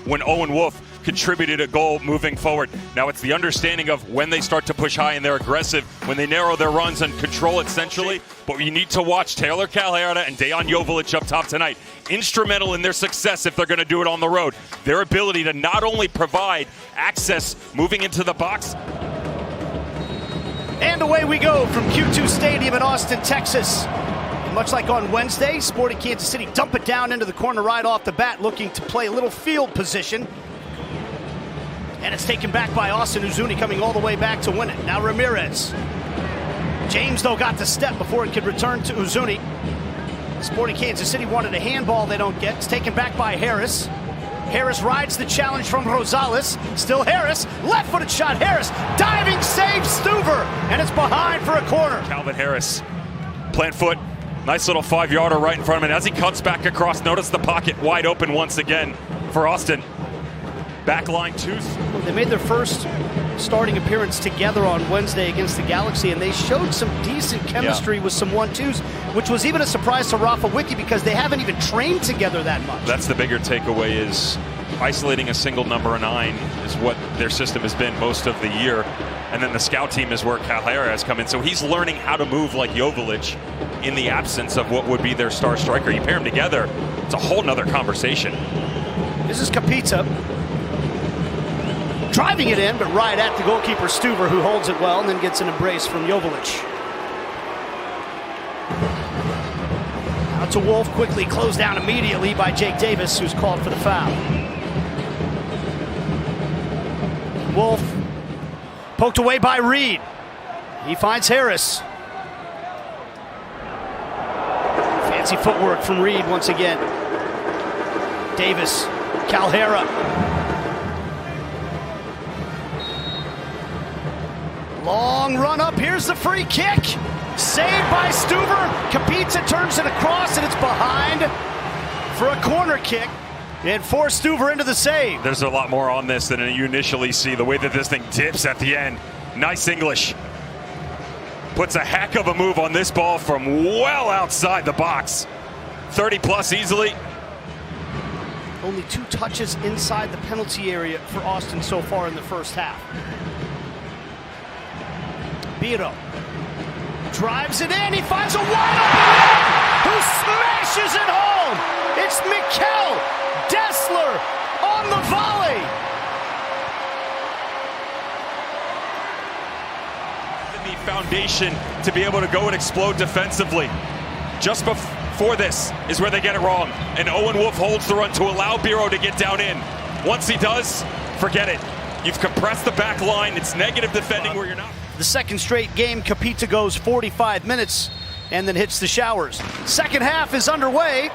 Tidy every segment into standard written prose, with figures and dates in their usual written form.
when Owen Wolff contributed a goal moving forward. Now it's the understanding of when they start to push high and they're aggressive, when they narrow their runs and control it centrally. But you need to watch Taylor Calhera and Dejan Joveljic up top tonight. Instrumental in their success if they're going to do it on the road. Their ability to not only provide access moving into the box. And away we go from Q2 Stadium in Austin, Texas. And much like on Wednesday, Sporting Kansas City dump it down into the corner right off the bat, looking to play a little field position. And it's taken back by Austin Uzuni, coming all the way back to win it. Now Ramirez. James, though, got the step before it could return to Uzuni. Sporting Kansas City wanted a handball they don't get. It's taken back by Harris. Harris rides the challenge from Rosales. Still Harris. Left-footed shot. Harris. Diving save. Stuver. And it's behind for a corner. Calvin Harris. Plant foot. Nice little 5-yarder right in front of him. As he cuts back across, notice the pocket wide open once again for Austin. Backline tooth. They made their first starting appearance together on Wednesday against the Galaxy, and they showed some decent chemistry with some 1-2s, which was even a surprise to Rafa Wiki because they haven't even trained together that much. That's the bigger takeaway, is isolating a single number 9 is what their system has been most of the year. And then the scout team is where Calhera has come in. So he's learning how to move like Joveljic in the absence of what would be their star striker. You pair them together, it's a whole nother conversation. This is Capita. Driving it in, but right at the goalkeeper, Stuver, who holds it well and then gets an embrace from Joveljic. Out to Wolff, quickly closed down immediately by Jake Davis, who's called for the foul. Wolff poked away by Reed. He finds Harris. Fancy footwork from Reed once again. Davis, Calhera. Long run up, here's the free kick. Saved by Stuver. Capita turns it across and it's behind for a corner kick. And forced Stuver into the save. There's a lot more on this than you initially see. The way that this thing dips at the end. Nice English. Puts a heck of a move on this ball from well outside the box. 30 plus easily. Only 2 touches inside the penalty area for Austin so far in the first half. Biro drives it in. He finds a wide open man who smashes it home. It's Mikkel Dessler on the volley. The foundation to be able to go and explode defensively. Just before this is where they get it wrong. And Owen Wolff holds the run to allow Biro to get down in. Once he does, forget it. You've compressed the back line. It's negative defending where you're not. The second straight game, Capita goes 45 minutes and then hits the showers. Second half is underway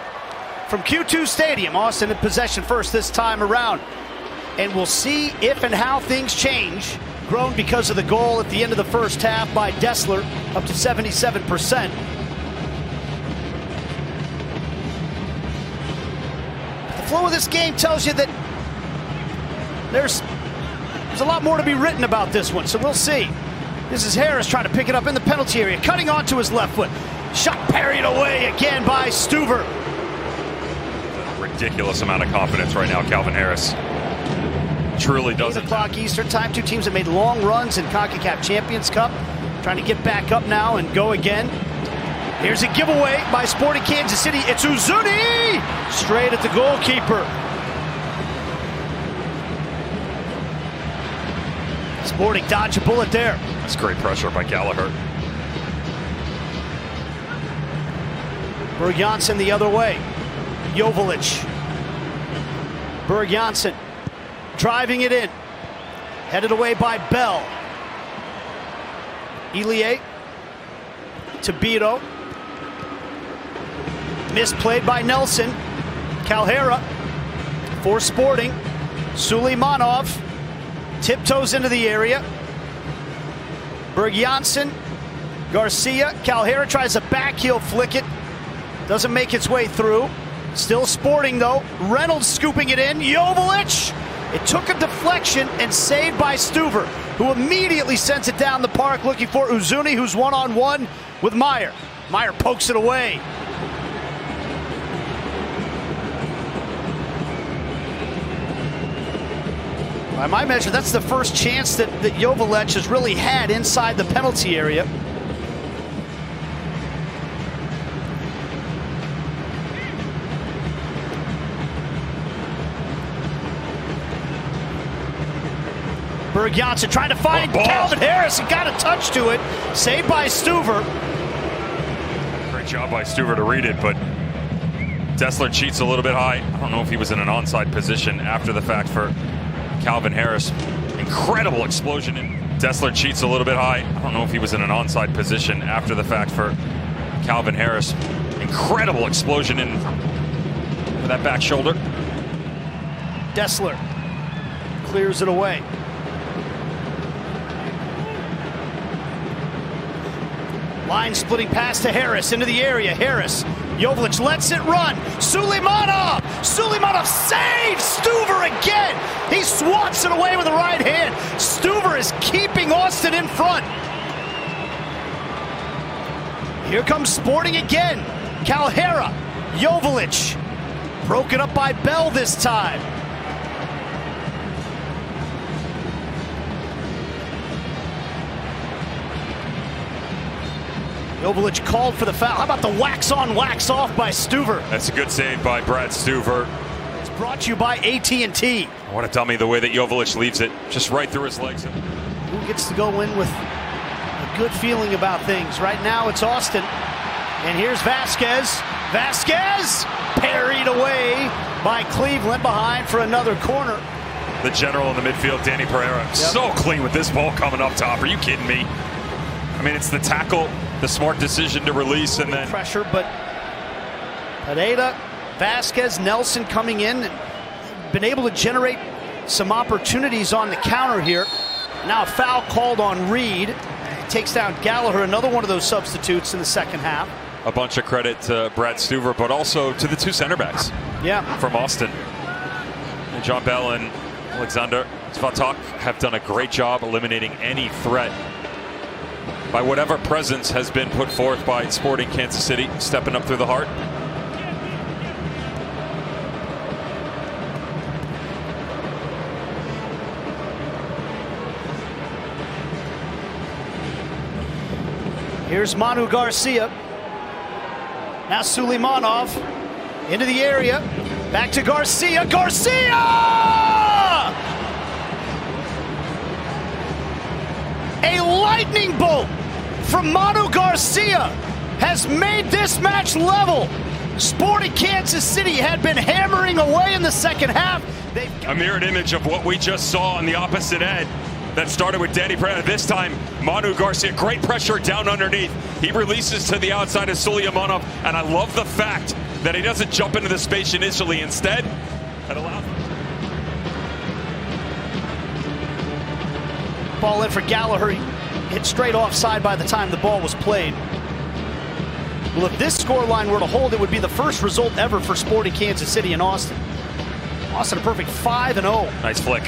from Q2 Stadium. Austin in possession first this time around. And we'll see if and how things change. Grown because of the goal at the end of the first half by Dessler, up to 77%. The flow of this game tells you that there's a lot more to be written about this one, so we'll see. This is Harris trying to pick it up in the penalty area, cutting onto his left foot. Shot parried away again by Stuver. Ridiculous amount of confidence right now, Calvin Harris. Truly does. 8 o'clock Eastern time. 2 teams have made long runs in CONCACAF Champions Cup. Trying to get back up now and go again. Here's a giveaway by Sporting Kansas City. It's Uzuni! Straight at the goalkeeper. Sporting dodge a bullet there. That's great pressure by Gallagher. Berg Janssen the other way. Joveljic. Berg Janssen driving it in. Headed away by Bell. Ilie to Biro. Misplayed by Nelson. Calhera for Sporting. Suleimanov tiptoes into the area. Berg Janssen, Garcia. Calhera tries a back heel flick it. Doesn't make its way through. Still Sporting though. Reynolds scooping it in. Joveljic. It took a deflection and saved by Stuver, who immediately sends it down the park looking for Uzuni, who's one-on-one with Meyer. Meyer pokes it away. By my measure, that's the first chance that Joveljic has really had inside the penalty area. Berg-Janssen trying to find Calvin Harris and got a touch to it. Saved by Stuver. Great job by Stuver to read it, but Dessler cheats a little bit high. I don't know if he was in an onside position after the fact for Calvin Harris. Incredible explosion. Dessler cheats a little bit high. I don't know if he was in an onside position after the fact for Calvin Harris. Incredible explosion in that back shoulder. Dessler clears it away. Line splitting pass to Harris into the area. Harris, Joveljic lets it run. Suleimanov! Suleimanov saves Stuver again! He swats it away with the right hand. Stuver is keeping Austin in front. Here comes Sporting again. Calhera, Joveljic. Broken up by Bell this time. Joveljic called for the foul. How about the wax on, wax off by Stuver? That's a good save by Brad Stuver. It's brought to you by AT&T. What a dummy the way that Joveljic leaves it. Just right through his legs. Who gets to go in with a good feeling about things? Right now it's Austin. And here's Vasquez. Vasquez parried away by Cleveland behind for another corner. The general in the midfield, Danny Pereira. Yep. So clean with this ball coming up top. Are you kidding me? I mean, it's the tackle, the smart decision to release, and then pressure, but Pereira, Vasquez, Nelson coming in and been able to generate some opportunities on the counter here. Now a foul called on Reed. He takes down Gallagher, another one of those substitutes in the second half. A bunch of credit to Brad Stuver, but also to the two center backs. Yeah, from Austin. And John Bell and Alexander Svatok have done a great job eliminating any threat by whatever presence has been put forth by Sporting Kansas City, stepping up through the heart. Here's Manu Garcia. Now Suleimanov into the area. Back to Garcia. Garcia! A lightning bolt from Manu Garcia has made this match level. Sporting Kansas City had been hammering away in the second half. A mirrored image of what we just saw on the opposite end. That started with Danny Pereira. This time, Manu Garcia, great pressure down underneath. He releases to the outside of Suleimanov, and I love the fact that he doesn't jump into the space initially. Instead, that allows ball in for Gallagher. He hit straight offside by the time the ball was played. Well, if this scoreline were to hold, it would be the first result ever for Sporting Kansas City in Austin. Austin a perfect 5-0. Nice flick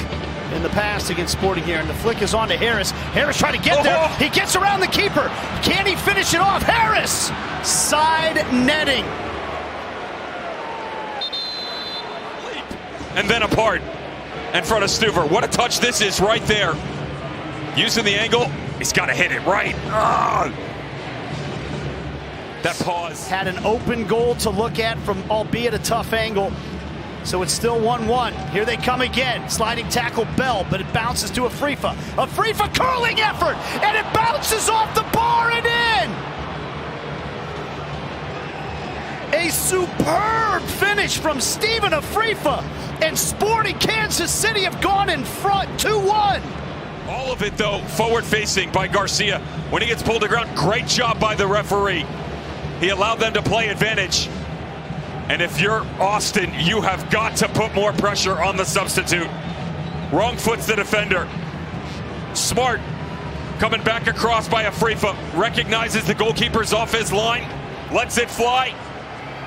in the past against Sporting here, and the flick is on to Harris. Harris trying to get there. He gets around the keeper. Can he finish it off? Harris! Side netting. And then apart in front of Stuver. What a touch this is right there. Using the angle, he's got to hit it right. That pause. Had an open goal to look at from, albeit a tough angle. So it's still 1-1. Here they come again. Sliding tackle Bell, but it bounces to Afrifa. Afrifa curling effort, and it bounces off the bar and in. A superb finish from Stephen Afrifa, and Sporting Kansas City have gone in front 2-1. All of it, though, forward-facing by Garcia. When he gets pulled to ground, great job by the referee. He allowed them to play advantage. And if you're Austin, you have got to put more pressure on the substitute. Wrong foot's the defender. Smart coming back across by Afrifa. Recognizes the goalkeeper's off his line. Lets it fly.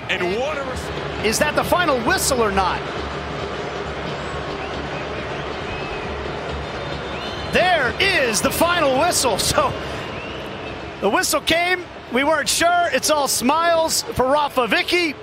And what a... Is that the final whistle or not? There is the final whistle. So the whistle came. We weren't sure. It's all smiles for Rafa Vicky.